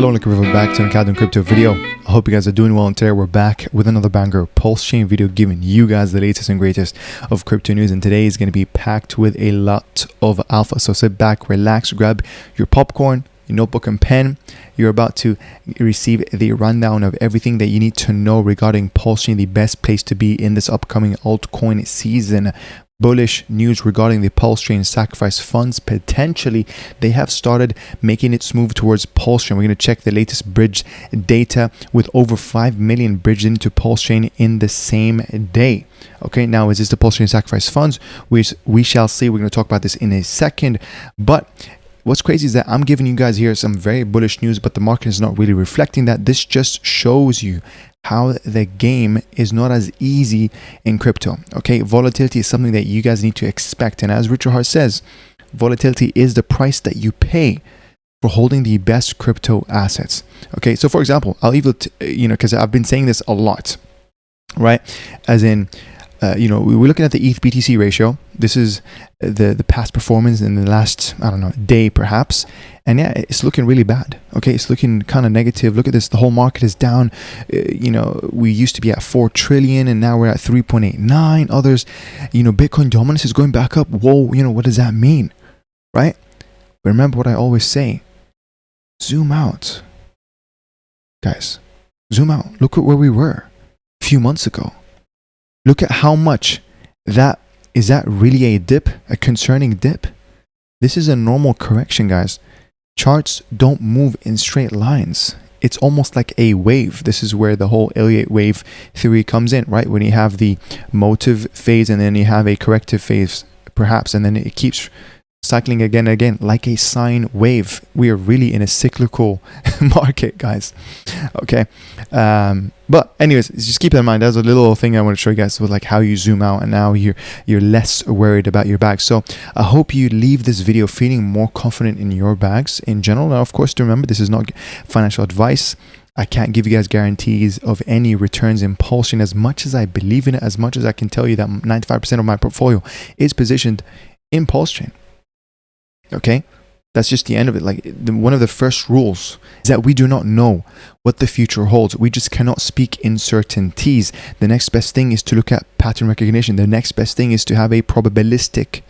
Hello and welcome back to an Academy Crypto video. I hope you guys are doing well, and today we're back with another banger PulseChain video giving you guys the latest and greatest of crypto news, and today is going to be packed with a lot of alpha. So sit back, relax, grab your popcorn, your notebook and pen. You're about to receive the rundown of everything that you need to know regarding PulseChain, the best place to be in this upcoming altcoin season. Bullish news regarding the PulseChain sacrifice funds. Potentially, they have started making its move towards PulseChain. We're going to check the latest bridge data with over 5 million bridged into PulseChain in the same day. Okay, now is this the PulseChain sacrifice funds? We shall see. We're going to talk about this in a second. But what's crazy is that I'm giving you guys here some very bullish news, but the market is not really reflecting that. This just shows you how the game is not as easy in crypto. Okay, volatility is something that you guys need to expect, and as Richard Hart says, volatility is the price that you pay for holding the best crypto assets. Okay, so for example, I'll even because I've been saying this a lot, right? As in, we're looking at the ETH-BTC ratio. This is the past performance in the last, I don't know, day perhaps. And yeah, it's looking really bad. Okay, it's looking kind of negative. Look at this. The whole market is down. We used to be at 4 trillion and now we're at 3.89. Others, Bitcoin dominance is going back up. Whoa, what does that mean? Right? But remember what I always say. Zoom out. Guys, zoom out. Look at where we were a few months ago. Look at how much is that really a dip, a concerning dip? This is a normal correction, guys. Charts don't move in straight lines. It's almost like a wave. This is where the whole Elliott wave theory comes in, right? When you have the motive phase and then you have a corrective phase, perhaps, and then it keeps cycling again and again like a sine wave. We are really in a cyclical market, guys. Okay, but anyways, just keep that in mind. That's a little thing I want to show you guys with like how you zoom out, and now you're less worried about your bags. So I hope you leave this video feeling more confident in your bags in general. Now, of course, to remember, this is not financial advice. I can't give you guys guarantees of any returns in PulseChain. As much as I believe in it, as much as I can tell you that 95% of my portfolio is positioned in PulseChain. Okay, that's just the end of it. Like one of the first rules is that we do not know what the future holds. We just cannot speak in certainties. The next best thing is to look at pattern recognition. The next best thing is to have a probabilistic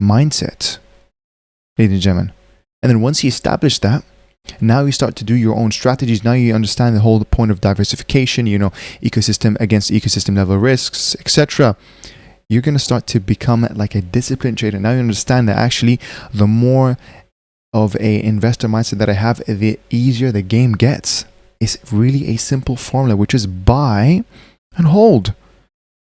mindset, ladies and gentlemen. And then once you establish that, now you start to do your own strategies. Now you understand the whole point of diversification, ecosystem against ecosystem level risks, etc. You're going to start to become like a disciplined trader. Now you understand that actually the more of a investor mindset that I have, the easier the game gets. It's really a simple formula, which is buy and hold.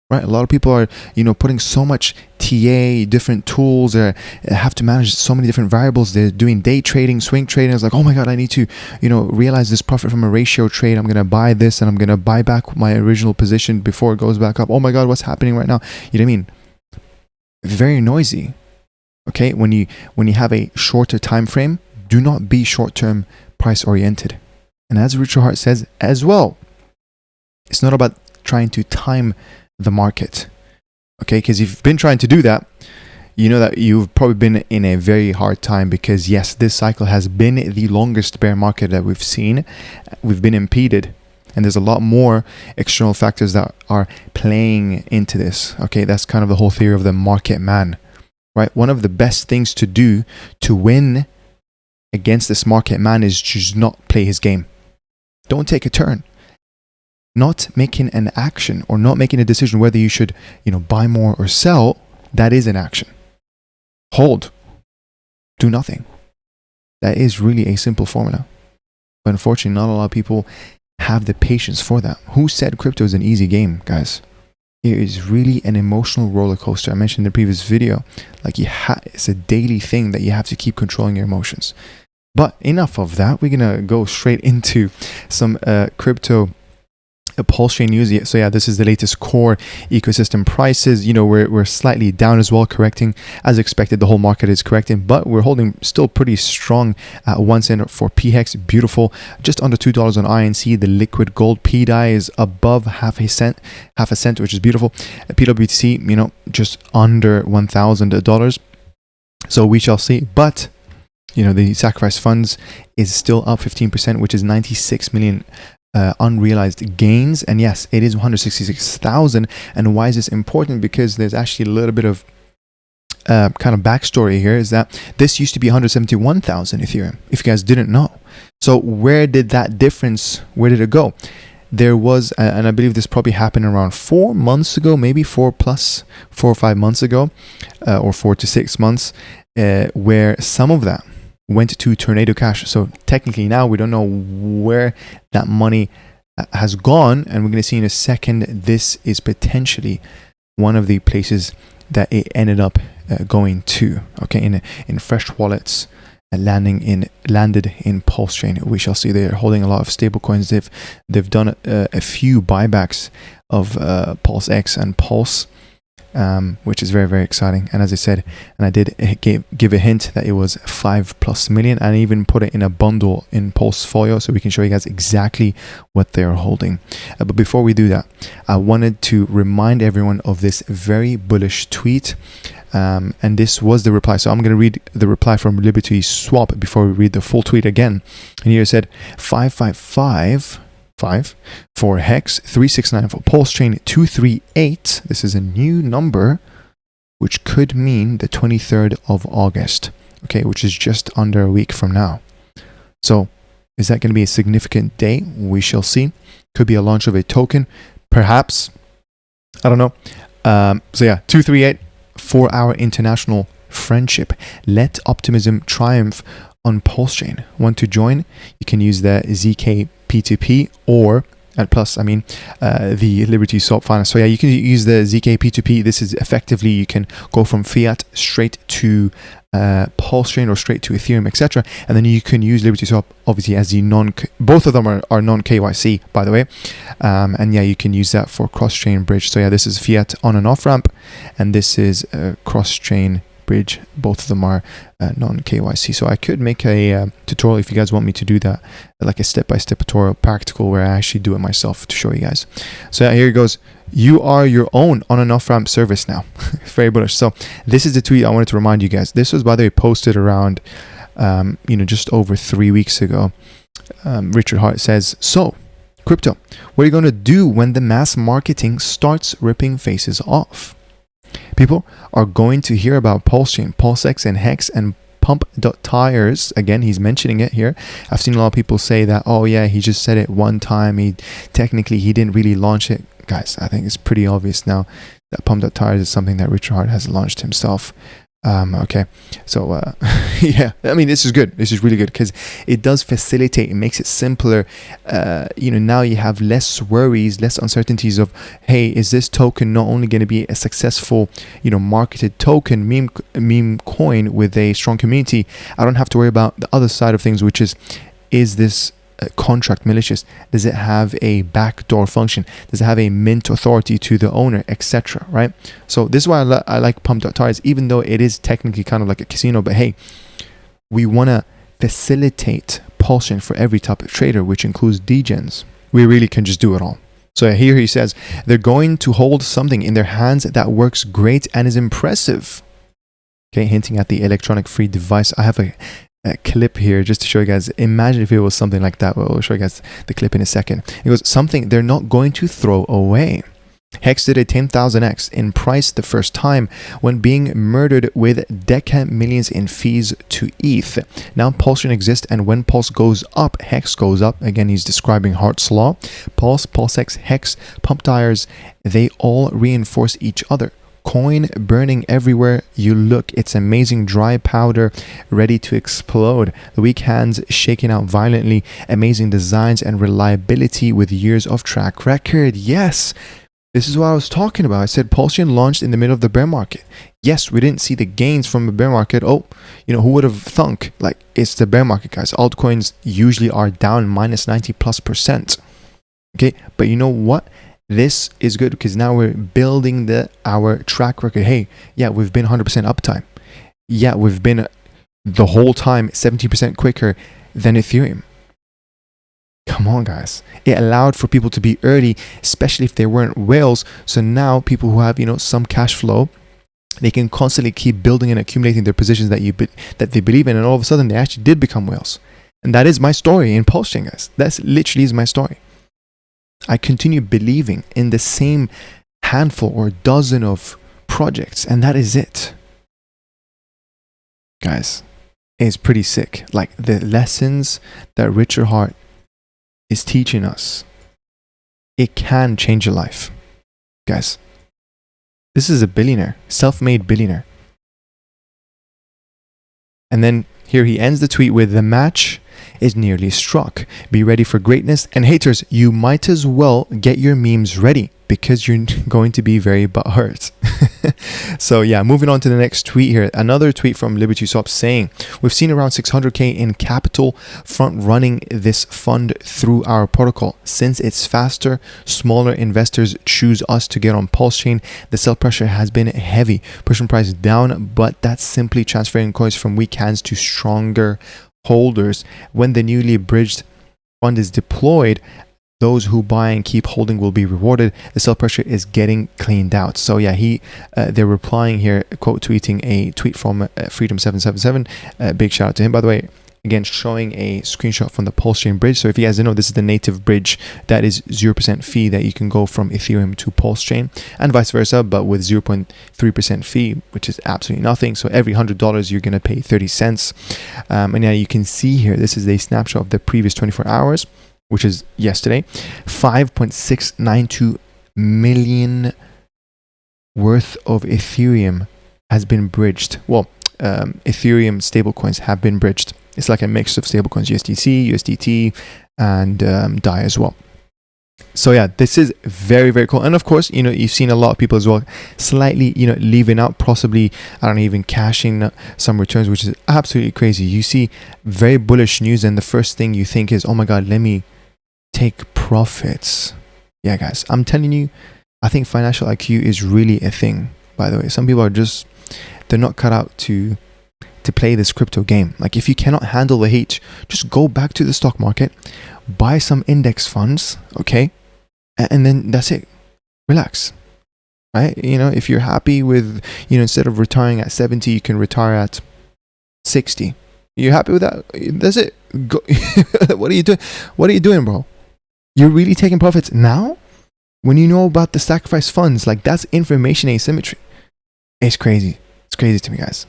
Right? A lot of people are, putting so much TA, different tools, or have to manage so many different variables. They're doing day trading, swing trading. It's like, oh my God, I need to, realize this profit from a ratio trade. I'm going to buy this and I'm going to buy back my original position before it goes back up. Oh my God, what's happening right now? You know what I mean? Very noisy. Okay. When you have a shorter time frame, do not be short-term price oriented. And as Richard Hart says as well, it's not about trying to time the market. Okay, because if you've been trying to do that, you know that you've probably been in a very hard time, because yes, this cycle has been the longest bear market that we've seen. We've been impeded, and there's a lot more external factors that are playing into this. Okay, that's kind of the whole theory of the market man, right? One of the best things to do to win against this market man is just not play his game. Don't take a turn. Not making an action or not making a decision whether you should, buy more or sell, that is an action. Hold. Do nothing. That is really a simple formula. But unfortunately, not a lot of people have the patience for that. Who said crypto is an easy game, guys? It is really an emotional roller coaster. I mentioned in the previous video, like it's a daily thing that you have to keep controlling your emotions. But enough of that. We're going to go straight into some crypto PulseChain news. So yeah, this is the latest core ecosystem prices. We're slightly down as well, correcting as expected. The whole market is correcting, but we're holding still pretty strong at 1 cent for pHEX. Beautiful, just under $2 on INC. The liquid gold pDai is above half a cent, which is beautiful. pWBTC, just under $1,000. So we shall see. But the sacrifice funds is still up 15%, which is 96 million unrealized gains. And yes, it is 166,000. And why is this important? Because there's actually a little bit of kind of backstory here, is that this used to be 171,000 Ethereum, if you guys didn't know. So where did that difference, where did it go? There was, and I believe this probably happened around 4 months ago, maybe 4 or 5 months ago, or 4 to 6 months, where some of that went to Tornado Cash. So technically now we don't know where that money has gone, and we're going to see in a second, this is potentially one of the places that it ended up going to, okay, in fresh wallets, landed in PulseChain. We shall see. They're holding a lot of stable coins. They've done a few buybacks of PulseX and Pulse, which is very, very exciting. And as I said, and I did give a hint that it was 5+ million, and I even put it in a bundle in Pulsefolio so we can show you guys exactly what they're holding. But before we do that, I wanted to remind everyone of this very bullish tweet. And this was the reply. So I'm going to read the reply from Liberty Swap before we read the full tweet again. And here it said 5555 for HEX, 369 for PulseChain, 238. This is a new number, which could mean the 23rd of August, okay, which is just under a week from now. So is that going to be a significant day? We shall see. Could be a launch of a token, perhaps. I don't know. So yeah, 238. For our international friendship. Let optimism triumph on PulseChain. Want to join? You can use the ZK P2P or, and plus, I mean, the Liberty Swap Finance. So yeah, you can use the ZK P2P. This is effectively, you can go from fiat straight to PulseChain or straight to Ethereum, etc. And then you can use Liberty Swap, obviously, as the both of them are non-KYC, by the way. And yeah, you can use that for cross-chain bridge. So yeah, this is fiat on and off ramp, and this is cross-chain bridge. Both of them are non-KYC. So I could make a tutorial if you guys want me to do that, like a step-by-step tutorial, practical, where I actually do it myself to show you guys. So yeah, here it goes. You are your own on and off ramp service now. Very bullish. So this is the tweet I wanted to remind you guys. This was, by the way, posted around, just over 3 weeks ago. Richard Hart says, so crypto, what are you going to do when the mass marketing starts ripping faces off? People are going to hear about PulseChain, PulseX, and HEX, and pump.tires. Again, he's mentioning it here. I've seen a lot of people say that, oh yeah, he just said it one time. He didn't really launch it. Guys, I think it's pretty obvious now that pump.tires is something that Richard Hart has launched himself. Okay, so yeah, I mean, this is good. This is really good because it does facilitate. It makes it simpler. Now you have less worries, less uncertainties of, hey, is this token not only going to be a successful, marketed token, meme coin with a strong community? I don't have to worry about the other side of things, which is this contract malicious? Does it have a backdoor function? Does it have a mint authority to the owner, etc.? Right? So this is why I like pump.tires, even though it is technically kind of like a casino. But hey, we want to facilitate PulseChain for every type of trader, which includes degens. We really can just do it all. So here he says they're going to hold something in their hands that works great and is impressive. Okay, hinting at the electronic free device. I have a clip here just to show you guys. Imagine if it was something like that. We'll show you guys the clip in a second. It goes, something they're not going to throw away. HEX did a 10,000x in price the first time when being murdered with deca millions in fees to ETH. Now PulseChain exists, and when Pulse goes up, HEX goes up. Again, he's describing Hart's law. Pulse, PulseX, HEX, pump.tires, they all reinforce each other. Coin burning everywhere you look. It's amazing dry powder ready to explode. The weak hands shaking out violently. Amazing designs and reliability with years of track record. Yes, this is what I was talking about. I said PulseChain launched in the middle of the bear market. Yes, we didn't see the gains from the bear market. Oh, who would have thunk? Like, it's the bear market, guys. Altcoins usually are down minus 90+%. Okay, but you know what? This is good because now we're building our track record. Hey, yeah, we've been 100% uptime. Yeah, we've been the whole time 70% quicker than Ethereum. Come on, guys. It allowed for people to be early, especially if they weren't whales. So now people who have, some cash flow They can constantly keep building and accumulating their positions that they believe in, and all of a sudden they actually did become whales. And that is my story in PulseChain, guys. That's literally is my story. I continue believing in the same handful or dozen of projects, and that is it. Guys, it's pretty sick. Like the lessons that Richard Hart is teaching us, it can change your life. Guys, this is a billionaire, self-made billionaire. And then here he ends the tweet with, the match is nearly struck. Be ready for greatness. And haters, you might as well get your memes ready because you're going to be very butthurt. So yeah, moving on to the next tweet here. Another tweet from LibertySwap saying, we've seen around 600K in capital front running this fund through our protocol. Since it's faster, smaller investors choose us to get on PulseChain. The sell pressure has been heavy, pushing price down, but that's simply transferring coins from weak hands to stronger holders. When the newly bridged fund is deployed, those who buy and keep holding will be rewarded. The sell pressure is getting cleaned out. So yeah, they're replying here, quote tweeting a tweet from Freedom777. Big shout out to him, by the way. Again, showing a screenshot from the PulseChain bridge. So if you guys don't know, this is the native bridge that is 0% fee that you can go from Ethereum to PulseChain and vice versa, but with 0.3% fee, which is absolutely nothing. So every $100, you're going to pay 30 cents. And yeah, you can see here, this is a snapshot of the previous 24 hours, which is yesterday. 5.692 million worth of Ethereum has been bridged. Well, Ethereum stablecoins have been bridged. It's like a mix of stablecoins, USDC, USDT, and DAI as well. So yeah, this is very, very cool. And of course, you know, you've seen a lot of people as well slightly, you know, leaving out, possibly, I don't know, even cashing some returns, which is absolutely crazy. You see very bullish news, and the first thing you think is, oh my God, let me take profits. Yeah, guys, I'm telling you, I think financial IQ is really a thing, by the way. Some people are just, they're not cut out to play this crypto game. Like, if you cannot handle the heat, just go back to the stock market, buy some index funds, okay? And then that's it. Relax, right? You know, if you're happy with, you know, instead of retiring at 70, you can retire at 60. You're happy with that? That's it. Go. What are you doing? What are you doing, bro? You're really taking profits now? When you know about the sacrifice funds, like, that's information asymmetry. It's crazy. It's crazy to me, guys.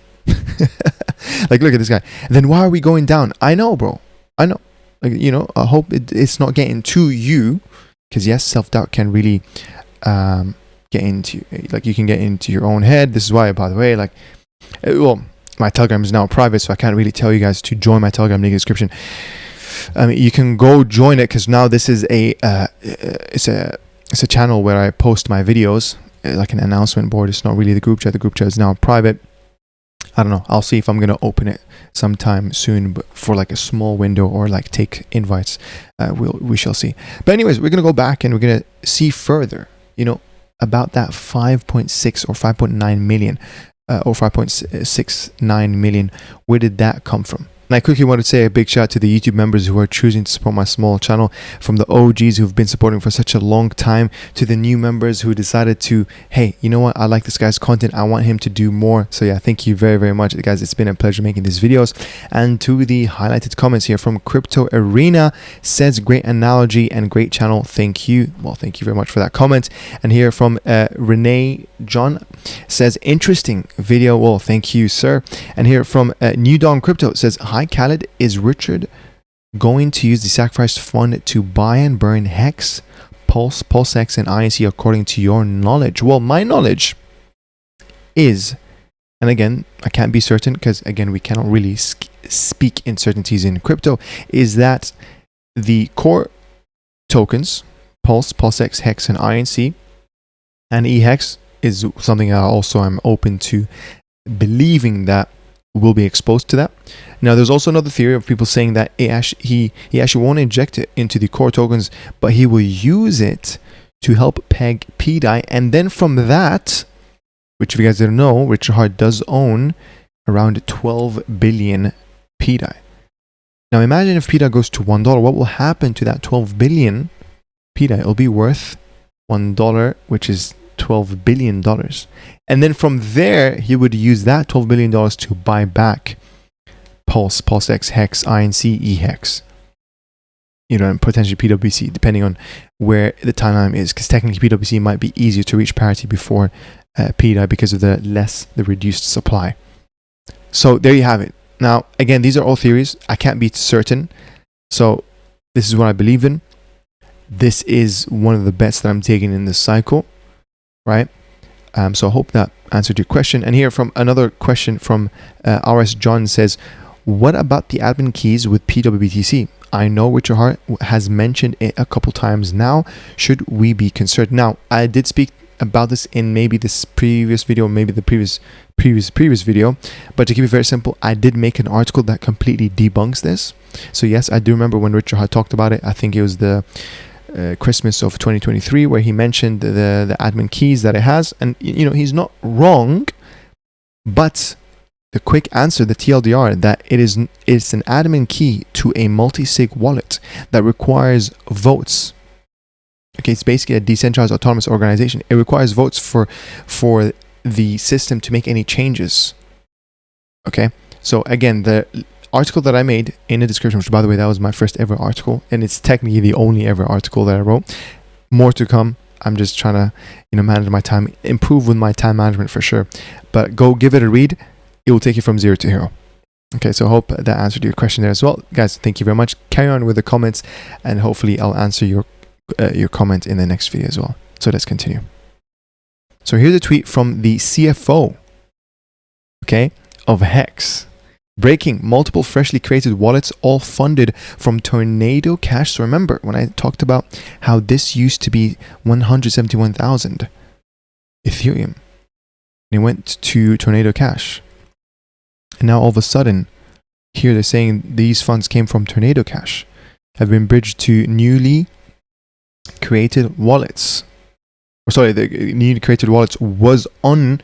Like, look at this guy. Then why are we going down? I know, bro. I know. Like, you know, I hope it's not getting to you, because yes, self-doubt can really get into, like, you can get into your own head. This is why, by the way, like, well, my Telegram is now private, so I can't really tell you guys to join my Telegram, link in the description. I mean, you can go join it, because now this is it's a channel where I post my videos, like an announcement board. It's not really the group chat. The group chat is now private. I don't know. I'll see if I'm going to open it sometime soon, but for like a small window, or like take invites. We shall see. But anyways, we're going to go back and we're going to see further, you know, about that 5.6 or 5.9 million or 5.69 million. Where did that come from? And I quickly want to say a big shout out to the YouTube members who are choosing to support my small channel, from the OGs who've been supporting for such a long time, to the new members who decided to, hey, you know what, I like this guy's content, I want him to do more. So yeah, thank you very, very much, guys. It's been a pleasure making these videos. And to the highlighted comments here from Crypto Arena, says great analogy and great channel, thank you. Well, thank you very much for that comment. And here from Renee John says interesting video. Well, thank you, sir. And here from New Dawn Crypto says, hi Khaled, is Richard going to use the sacrificed fund to buy and burn HEX, PulseX, and INC according to your knowledge? Well, my knowledge is, and again, I can't be certain because again, we cannot really speak in certainties in crypto, is that the core tokens, PulseX, HEX, and INC, and eHEX is something I also am open to believing that will be exposed to that. Now, there's also another theory of people saying that he actually won't inject it into the core tokens, but he will use it to help peg pDai, and then from that, which if you guys didn't know, Richard Hart does own around 12 billion pDai. Now, imagine if pDai goes to $1, what will happen to that 12 billion pDai? It'll be worth $1, which is $12 billion. And then from there, he would use that $12 billion to buy back PulseX, HEX, INC, eHEX, and potentially pWBTC, depending on where the timeline is, because technically pWBTC might be easier to reach parity before pDai because of the reduced supply. So there you have it. Now, again, these are all theories. I can't be certain. So this is what I believe in. This is one of the bets that I'm taking in this cycle, right? So I hope that answered your question. And here from another question from RS John says, what about the admin keys with pWBTC? I know Richard Hart has mentioned it a couple times now. Should we be concerned? Now, I did speak about this in maybe this previous video, maybe the previous video, but to keep it very simple, I did make an article that completely debunks this. So yes, I do remember when Richard Hart talked about it. I think it was the Christmas of 2023 where he mentioned the admin keys that it has, and he's not wrong, but the quick answer, the TLDR, that it's an admin key to a multi-sig wallet that requires votes. Okay, it's basically a decentralized autonomous organization. It requires votes for the system to make any changes. Okay, so again, the article that I made in the description, which by the way, that was my first ever article, and it's technically the only ever article that I wrote. More to come. I'm just trying to manage my time, improve with my time management for sure. But go give it a read. It will take you from 0 to hero. Okay, so I hope that answered your question there as well. Guys, thank you very much. Carry on with the comments, and hopefully I'll answer your comment in the next video as well. So let's continue. So here's a tweet from the CFO, okay, of HEX. Breaking: multiple freshly created wallets, all funded from Tornado Cash. So remember when I talked about how this used to be 171,000 Ethereum, and it went to Tornado Cash. And now all of a sudden, here they're saying these funds came from Tornado Cash, have been bridged to newly created wallets. Sorry, the newly created wallets was on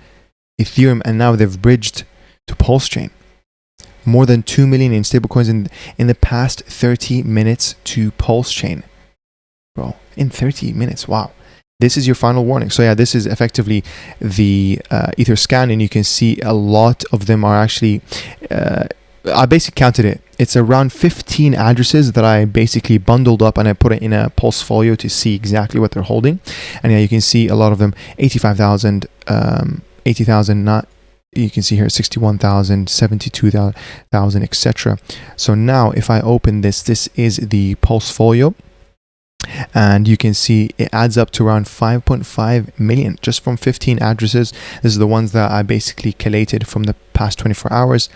Ethereum, and now they've bridged to PulseChain. More than 2 million in stablecoins in the past 30 minutes to PulseChain. Bro, in 30 minutes, wow. This is your final warning. So yeah, this is effectively the Ether scan, and you can see a lot of them are actually, I basically counted it. It's around 15 addresses that I basically bundled up, and I put it in a Pulsefolio to see exactly what they're holding. And yeah, you can see a lot of them, 85,000, 80,000, not, you can see here 61,000, 72,000, etc. So now if I open this is the Pulsefolio. And you can see it adds up to around 5.5 million just from 15 addresses. This is the ones that I basically collated from the past 24 hours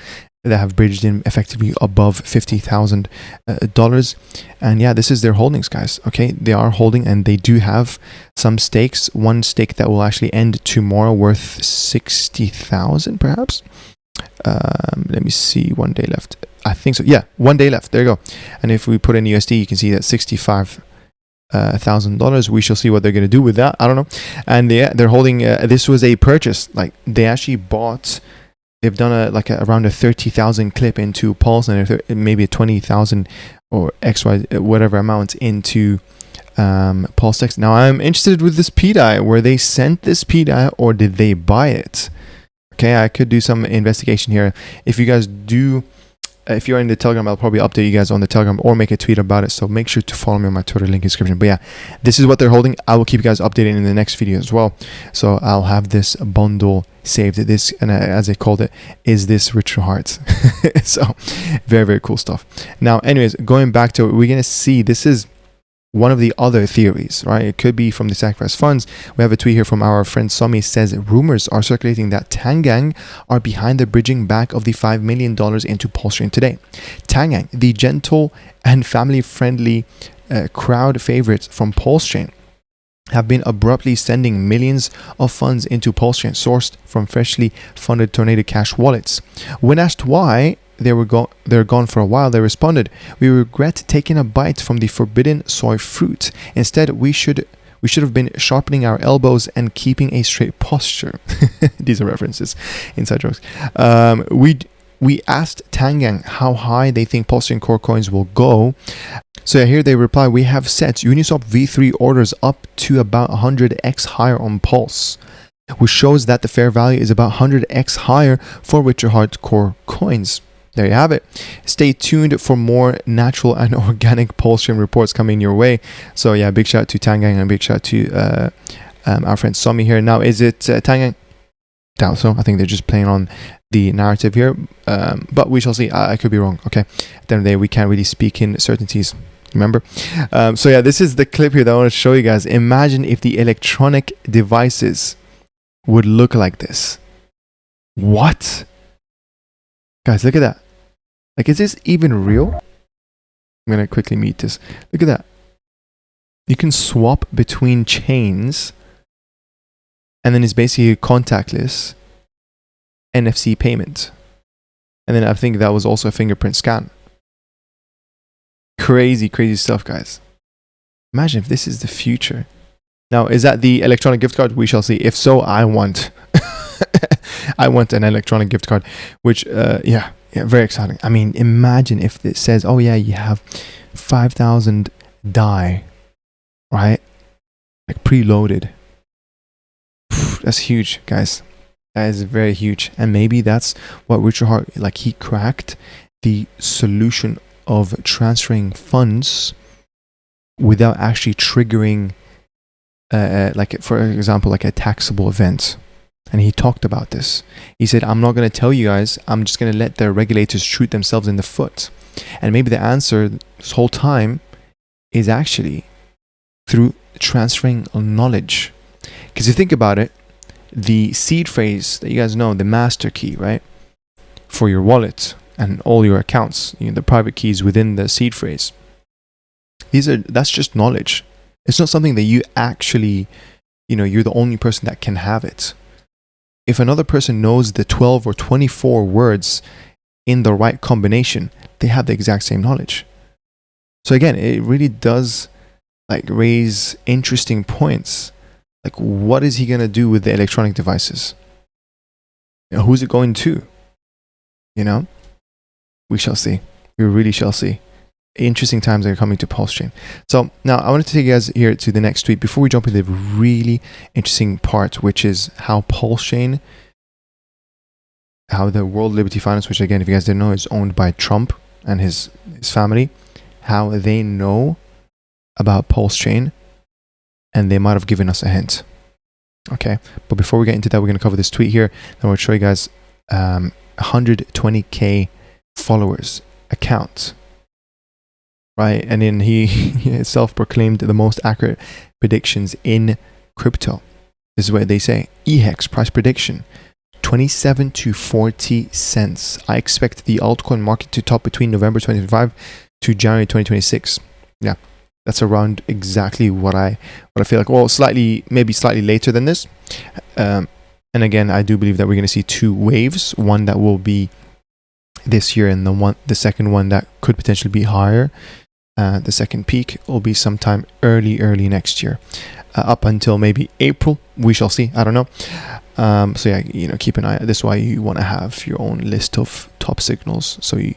that have bridged in effectively above $50,000. And yeah, this is their holdings, guys. Okay, they are holding, and they do have some stakes. One stake that will actually end tomorrow worth 60,000 perhaps. Let me see, 1 day left. I think so. Yeah, 1 day left. There you go. And if we put in USD, you can see that $65,000. We shall see what they're going to do with that. I don't know. And yeah, they're holding. This was a purchase. Like they actually bought. They've done around a 30,000 clip into Pulse, and maybe a 20,000 or XY whatever amount into PulseX. Now I'm interested with this pDai. Were they sent this pDai or did they buy it? Okay, I could do some investigation here. If you guys do. If you're in the Telegram, I'll probably update you guys on the Telegram or make a tweet about it. So make sure to follow me on my Twitter, link in the description. But yeah, this is what they're holding. I will keep you guys updated in the next video as well. So I'll have this bundle saved. This, and as I called it, is this Richard Hart. So very, very cool stuff. Now, anyways, going back to it, we're going to see this is one of the other theories, right? It could be from the sacrifice funds. We have a tweet here from our friend Somi. Says rumors are circulating that Tangang are behind the bridging back of the $5 million into PulseChain today. Tangang, the gentle and family-friendly crowd favorites from PulseChain, have been abruptly sending millions of funds into PulseChain sourced from freshly funded Tornado Cash wallets. When asked why they're gone for a while, they responded, "We regret taking a bite from the forbidden soy fruit. Instead, we should have been sharpening our elbows and keeping a straight posture." These are references, inside jokes. We asked Tangang how high they think PulseChain core coins will go, So yeah, here they reply, we have set Uniswap V3 orders up to about 100x higher on Pulse, which shows that the fair value is about 100x higher for richer hardcore coins. There you have it. Stay tuned for more natural and organic PulseChain reports coming your way. So yeah, big shout out to Tangang and big shout out to our friend Somi here. Now, is it Tangang? Doubt so. I think they're just playing on the narrative here, but we shall see. I could be wrong. Okay, at the end of the day, we can't really speak in certainties. Remember? So yeah, this is the clip here that I want to show you guys. Imagine if the electronic devices would look like this. What? Guys, look at that. Like, is this even real? I'm going to quickly mute this. Look at that. You can swap between chains, and then it's basically contactless NFC payment. And then I think that was also a fingerprint scan. Crazy, crazy stuff, guys. Imagine if this is the future. Now, is that the electronic gift card? We shall see. If so, I want I want an electronic gift card, which yeah, very exciting. I mean, imagine if it says, oh yeah, you have 5,000 DAI, right? Like preloaded. That's huge, guys. That is very huge. And maybe that's what Richard Hart, like, he cracked the solution of transferring funds without actually triggering like, for example, like a taxable event. And he talked about this. He said, I'm not going to tell you guys, I'm just going to let the regulators shoot themselves in the foot. And maybe the answer this whole time is actually through transferring knowledge. Because if you think about it, the seed phrase that you guys know, the master key, right, for your wallet and all your accounts, you know, the private keys within the seed phrase, that's just knowledge. It's not something that you actually, you know, you're the only person that can have it. If another person knows the 12 or 24 words in the right combination, they have the exact same knowledge. So again, it really does, like, raise interesting points. Like, what is he going to do with the electronic devices? You know, who's it going to? You know, we shall see. We really shall see. Interesting times are coming to PulseChain. So now I wanted to take you guys here to the next tweet before we jump into the really interesting part, which is how PulseChain, how the World Liberty Finance, which again, if you guys didn't know, is owned by Trump and his family, how they know about PulseChain, and they might have given us a hint. Okay, but before we get into that, we're going to cover this tweet here. Then we'll show you guys 120k followers account. Right, and then he self-proclaimed the most accurate predictions in crypto. This is what they say. eHEX price prediction, 27 to 40 cents. I expect the altcoin market to top between November 2025 to January 2026. Yeah, that's around exactly what I feel like. Well, maybe slightly later than this. And again, I do believe that we're going to see two waves. One that will be this year, and the second one that could potentially be higher. The second peak will be sometime early next year, up until maybe April. We shall see. I don't know. So yeah, you know, keep an eye. This is why you want to have your own list of top signals, so you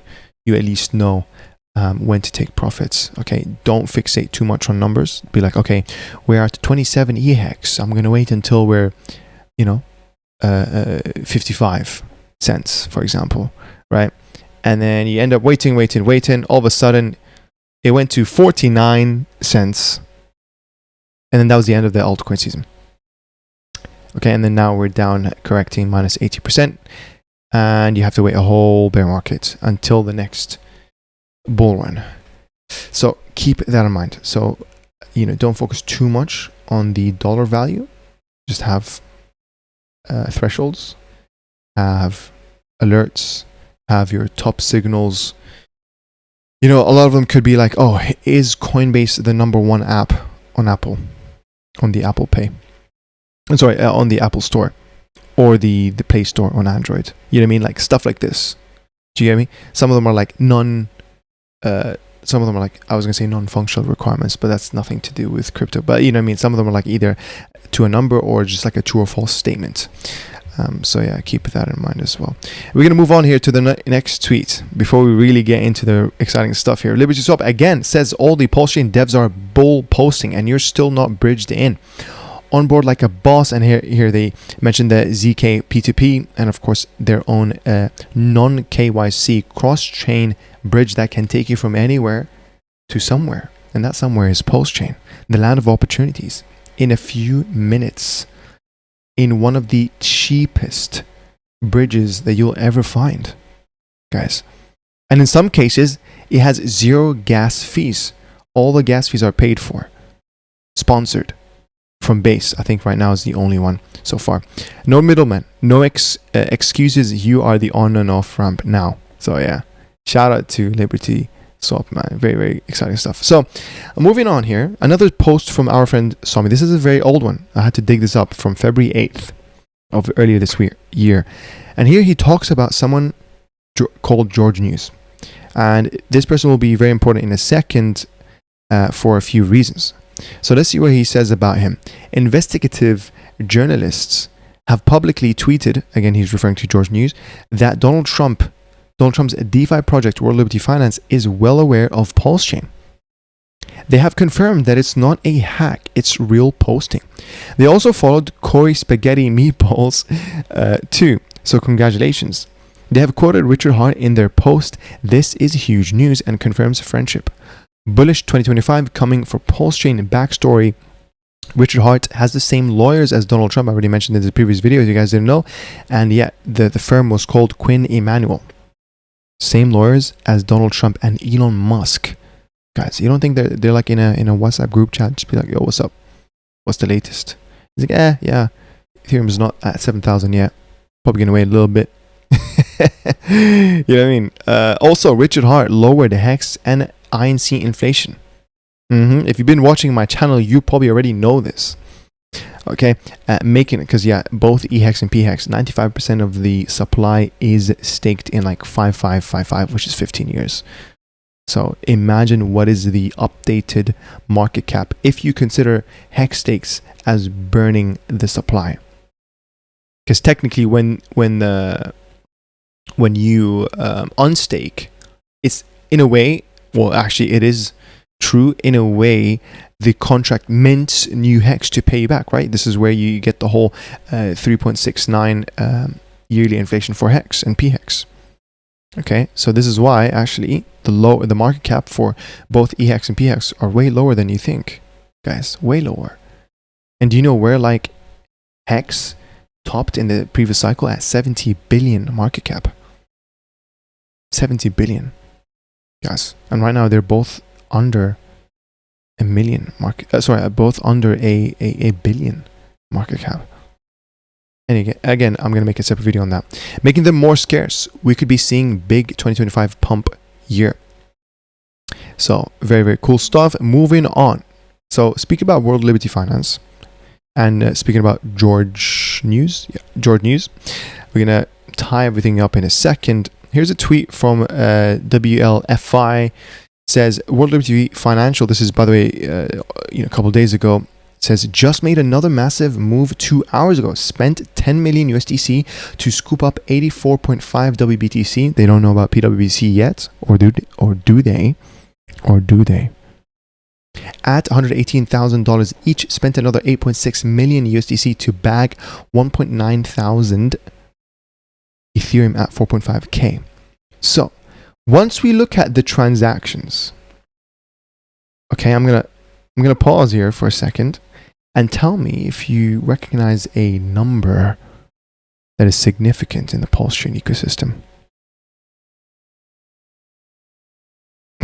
at least know when to take profits. Okay, don't fixate too much on numbers. Be like, okay, we're at 27 eHEX. I'm gonna wait until we're, you know, 55 cents, for example, right? And then you end up waiting. All of a sudden, it went to 49 cents. And then that was the end of the altcoin season. Okay, and then now we're down, correcting, minus 80%. And you have to wait a whole bear market until the next bull run. So keep that in mind. So, you know, don't focus too much on the dollar value. Just have thresholds, have alerts, have your top signals. You know, a lot of them could be like, oh, is Coinbase the #1 app on Apple, on the Apple Pay? I'm sorry, on the Apple Store, or the Play Store on Android. You know what I mean? Like stuff like this. Do you get me? Some of them are like some of them are like, I was going to say non-functional requirements, but that's nothing to do with crypto. But you know what I mean? Some of them are like either to a number or just like a true or false statement. So yeah, keep that in mind as well. We're going to move on here to the next tweet before we really get into the exciting stuff here. Liberty Swap again says all the PulseChain devs are bull posting and you're still not bridged in. On board like a boss, and here they mentioned the ZK P2P and of course their own non-KYC cross-chain bridge that can take you from anywhere to somewhere, and that somewhere is PulseChain, the land of opportunities, in a few minutes, in one of the cheapest bridges that you'll ever find, guys. And in some cases it has 0 gas fees. All the gas fees are paid for, sponsored from Base. I think right now is the only one so far. No middleman, no excuses. You are the on and off ramp now. So yeah, shout out to Liberty Swap, man. Very, very exciting stuff. So moving on here, another post from our friend Sami. This is a very old one. I had to dig this up from February 8th of earlier this year. And here he talks about someone called George News. And this person will be very important in a second for a few reasons. So let's see what he says about him. Investigative journalists have publicly tweeted, again he's referring to George News, that Donald Trump's DeFi project, World Liberty Finance, is well aware of PulseChain. They have confirmed that it's not a hack, it's real posting. They also followed Corey Spaghetti Meatballs too, so congratulations. They have quoted Richard Hart in their post, "This is huge news and confirms friendship. Bullish 2025 coming for PulseChain backstory. Richard Hart has the same lawyers as Donald Trump." I already mentioned in the previous video, if you guys didn't know. And yeah, the firm was called Quinn Emanuel. Same lawyers as Donald Trump and Elon Musk. Guys, you don't think they're like in a WhatsApp group chat, just be like, yo, what's up? What's the latest? He's like, yeah, Ethereum is not at 7,000 yet. Probably gonna wait a little bit. You know what I mean? Also, Richard Hart lowered eHEX and INC inflation. If you've been watching my channel, you probably already know this. Okay, making it, because yeah, both eHEX and pHEX, 95% of the supply is staked in like 5555, which is 15 years. So imagine what is the updated market cap if you consider hex stakes as burning the supply. Because technically, when you unstake, it's in a way. Well, actually, it is true in a way. The contract mints new hex to pay you back, right? This is where you get the whole 3.69 yearly inflation for hex and pHEX. Okay, so this is why actually the market cap for both eHEX and pHEX are way lower than you think, guys. Way lower. And do you know where like hex topped in the previous cycle at 70 billion market cap? 70 billion. Guys, and right now they're both under a million market. Both under a billion market cap. And again, I'm gonna make a separate video on that, making them more scarce. We could be seeing big 2025 pump year. So very, very cool stuff. Moving on. So speaking about World Liberty Finance, and speaking about George News, we're gonna tie everything up in a second. Here's a tweet from WLFI. Says World Liberty Financial. This is, by the way, a couple of days ago. Says just made another massive move 2 hours ago. Spent 10 million USDC to scoop up 84.5 WBTC. They don't know about pWBTC yet, or do they? At $118,000 each. Spent another 8.6 million USDC to bag 1.9 thousand Ethereum at 4.5k. So once we look at the transactions, okay, I'm gonna pause here for a second and tell me if you recognize a number that is significant in the PulseChain ecosystem.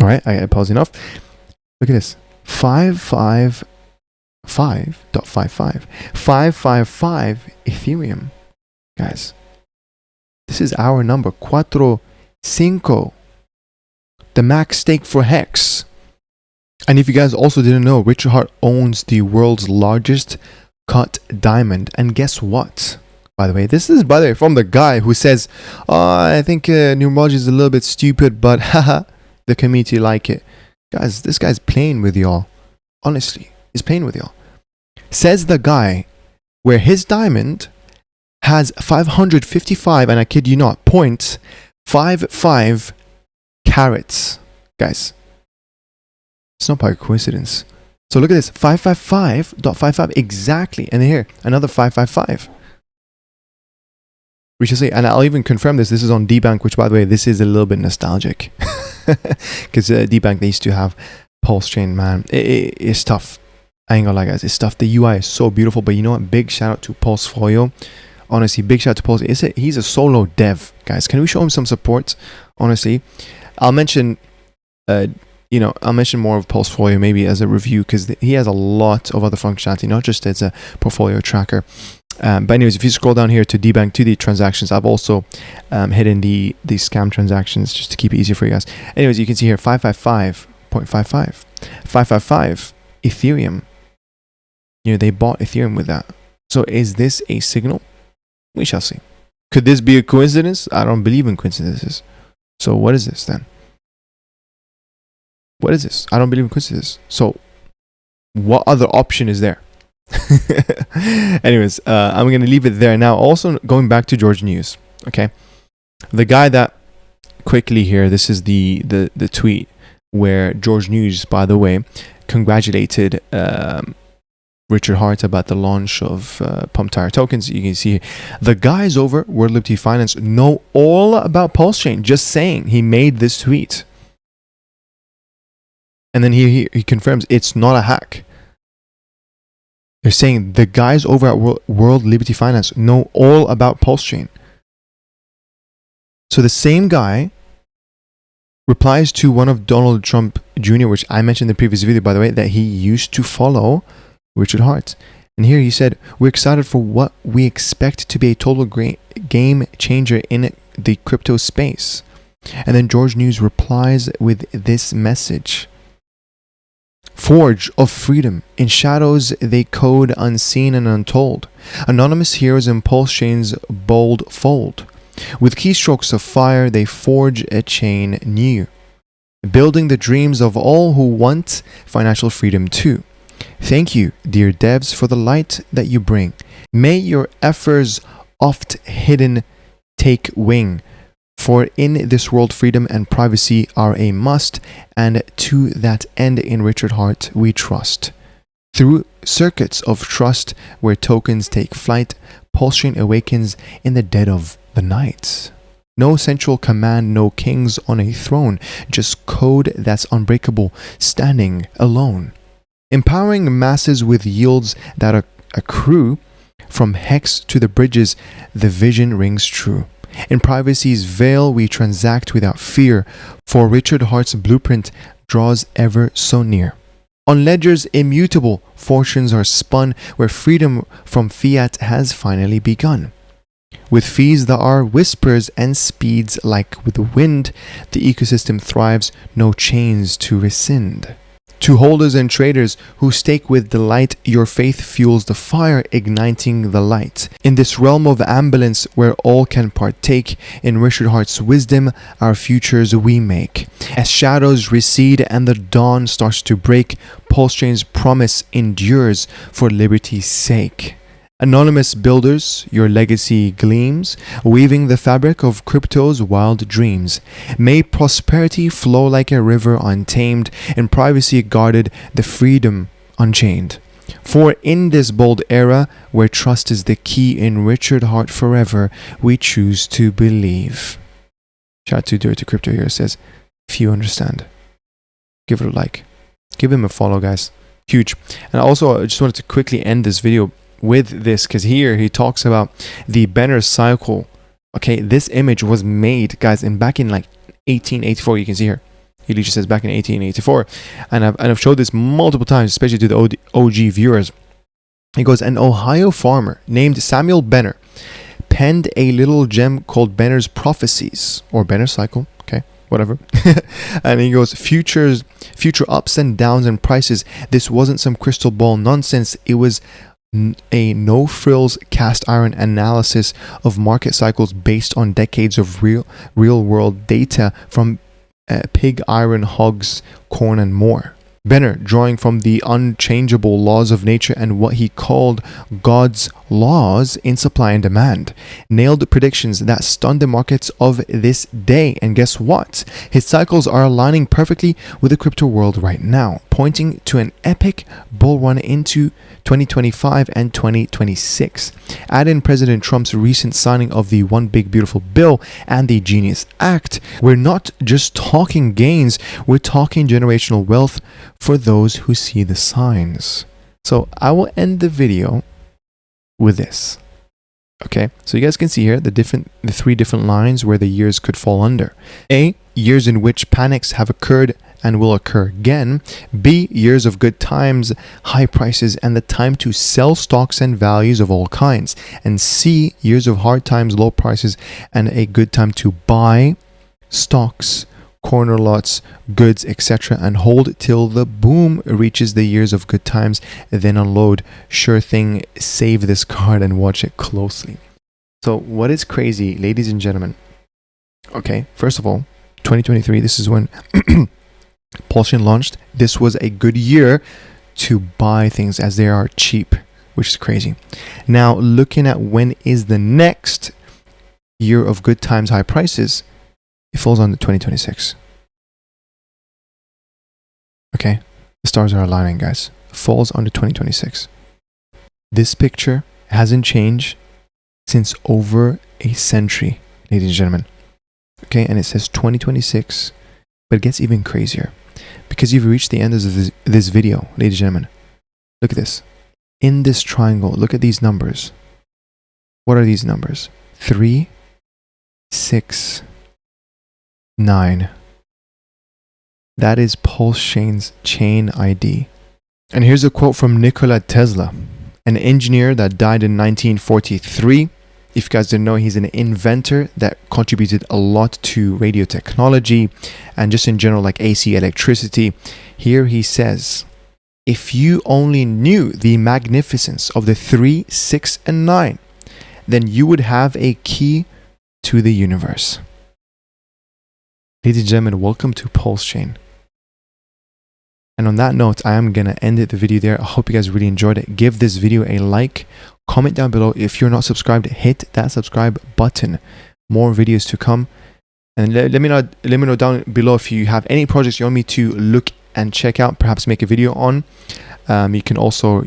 All right, I pause enough. Look at this: 555.55, 555 Ethereum, guys. This is our number, 4.5, the max stake for hex. And if you guys also didn't know, Richard Hart owns the world's largest cut diamond. And guess what? By the way, this is from the guy who says, I think numerology is a little bit stupid, but haha, the community like it. Guys, this guy's playing with y'all. Honestly, he's playing with y'all. Says the guy where his diamond has 555, and I kid you not, 0.55 carats. Guys, it's not by coincidence. So look at this, 555.55 exactly. And here, another 555. We should say, and I'll even confirm this. This is on DBank, which, by the way, this is a little bit nostalgic. Because DBank, they used to have PulseChain, man. It's tough. I ain't gonna lie, guys. It's tough. The UI is so beautiful. But you know what? Big shout out to Pulsefolio. Honestly, big shout out to Pulse. He's a solo dev, guys. Can we show him some support? Honestly, I'll mention, I'll mention more of Pulsefolio maybe as a review, because he has a lot of other functionality, not just as a portfolio tracker. But anyways, if you scroll down here to DBank, to the transactions, I've also hidden the scam transactions just to keep it easier for you guys. Anyways, you can see here 555.55, 555 Ethereum. They bought Ethereum with that. So is this a signal? We shall see. Could this be a coincidence? I don't believe in coincidences. So what is this then? What is this? I don't believe in coincidences. So what other option is there? Anyways, I'm going to leave it there. Now, also going back to George News. Okay. The guy that, quickly here, this is the tweet where George News, by the way, congratulated Richard Hart about the launch of Pump Tire tokens. You can see the guys over World Liberty Finance know all about PulseChain. Just saying, he made this tweet. And then he confirms it's not a hack. They're saying the guys over at World Liberty Finance know all about PulseChain. So the same guy replies to one of Donald Trump Jr., which I mentioned in the previous video, by the way, that he used to follow Richard Hart. And here he said, we're excited for what we expect to be a total game changer in the crypto space. And then George News replies with this message. Forge of freedom. In shadows they code unseen and untold. Anonymous heroes in PulseChain's bold fold. With keystrokes of fire they forge a chain new. Building the dreams of all who want financial freedom too. Thank you, dear devs, for the light that you bring. May your efforts oft hidden take wing. For in this world, freedom and privacy are a must, and to that end in Richard Hart we trust. Through circuits of trust where tokens take flight, PulseChain awakens in the dead of the night. No central command, no kings on a throne, just code that's unbreakable, standing alone. Empowering masses with yields that accrue, from hex to the bridges, the vision rings true. In privacy's veil we transact without fear, for Richard Hart's blueprint draws ever so near. On ledgers immutable, fortunes are spun, where freedom from fiat has finally begun. With fees that are whispers and speeds like with the wind, the ecosystem thrives, no chains to rescind. To holders and traders who stake with delight, your faith fuels the fire, igniting the light. In this realm of ambulance where all can partake, in Richard Hart's wisdom, our futures we make. As shadows recede and the dawn starts to break, PulseChain's promise endures for liberty's sake. Anonymous builders, your legacy gleams, weaving the fabric of crypto's wild dreams. May prosperity flow like a river untamed, and privacy guarded, the freedom unchained. For in this bold era, where trust is the key, in Richard Hart forever, we choose to believe. Shout out to Dirty Crypto here, says, if you understand, give it a like. Give him a follow, guys. Huge. And also, I just wanted to quickly end this video with this, because here he talks about the Benner cycle. Okay, this image was made, guys, back in like 1884. You can see here he literally says back in 1884, and I've showed this multiple times, especially to the OG viewers. He goes, an Ohio farmer named Samuel Benner penned a little gem called Benner's Prophecies, or Benner cycle, okay, whatever. And he goes, future ups and downs and prices. This wasn't some crystal ball nonsense. It was a no-frills cast iron analysis of market cycles based on decades of real world data from pig iron, hogs, corn, and more. Benner, drawing from the unchangeable laws of nature and what he called God's laws in supply and demand, nailed predictions that stunned the markets of this day. And guess what? His cycles are aligning perfectly with the crypto world right now, pointing to an epic bull run into 2025 and 2026. Add in President Trump's recent signing of the One Big Beautiful Bill and the Genius Act. We're not just talking gains, we're talking generational wealth for those who see the signs. So I will end the video with this. Okay, so you guys can see here the three different lines where the years could fall under. A, years in which panics have occurred and will occur again. B, years of good times, high prices, and the time to sell stocks and values of all kinds. And C, years of hard times, low prices, and a good time to buy stocks, corner lots, goods, etc., and hold till the boom reaches the years of good times, then unload. Sure thing, save this card and watch it closely. So what is crazy, ladies and gentlemen? Okay, first of all, 2023, this is when PulseChain launched. This was a good year to buy things as they are cheap, which is crazy. Now, looking at when is the next year of good times, high prices, it falls on the 2026. Okay, the stars are aligning, guys. It falls on the 2026. This picture hasn't changed since over a century, ladies and gentlemen. Okay, and it says 2026, but it gets even crazier because you've reached the end of this video, ladies and gentlemen. Look at this. In this triangle, look at these numbers. What are these numbers? 3, 6, 9. That is PulseChain's chain ID. And here's a quote from Nikola Tesla, an engineer that died in 1943. If you guys didn't know, he's an inventor that contributed a lot to radio technology and just in general like AC electricity. Here he says, if you only knew the magnificence of the 3, 6, and 9, then you would have a key to the universe. Ladies and gentlemen, welcome to PulseChain. And on that note, I am going to end the video there. I hope you guys really enjoyed it. Give this video a like. Comment down below. If you're not subscribed, hit that subscribe button. More videos to come. And let me know down below if you have any projects you want me to look and check out, perhaps make a video on. You can also,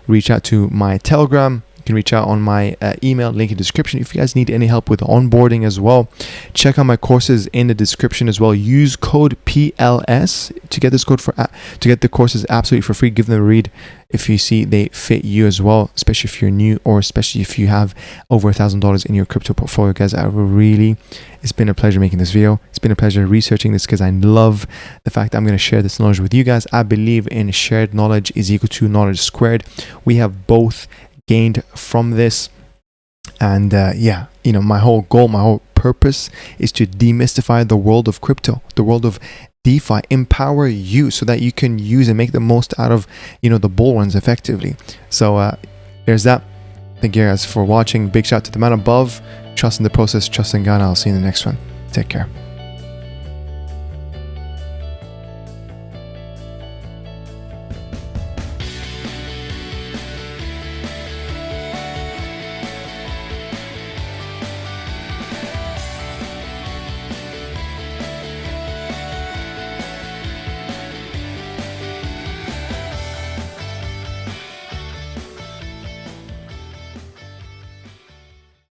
reach out to my Telegram. You can reach out on my email, link in the description. If you guys need any help with onboarding as well, check out my courses in the description as well. Use code PLS to get this code to get the courses absolutely for free. Give them a read if you see they fit you as well, especially if you're new or especially if you have over $1,000 in your crypto portfolio, guys. It's been a pleasure making this video. It's been a pleasure researching this because I love the fact that I'm going to share this knowledge with you guys. I believe in shared knowledge is equal to knowledge squared. We have both gained from this, and my whole goal, my whole purpose is to demystify the world of crypto, the world of DeFi, empower you so that you can use and make the most out of the bull runs effectively. So there's that. Thank you guys for watching. Big shout out to the man above. Trust in the process, trust in God. I'll see you in the next one. Take care.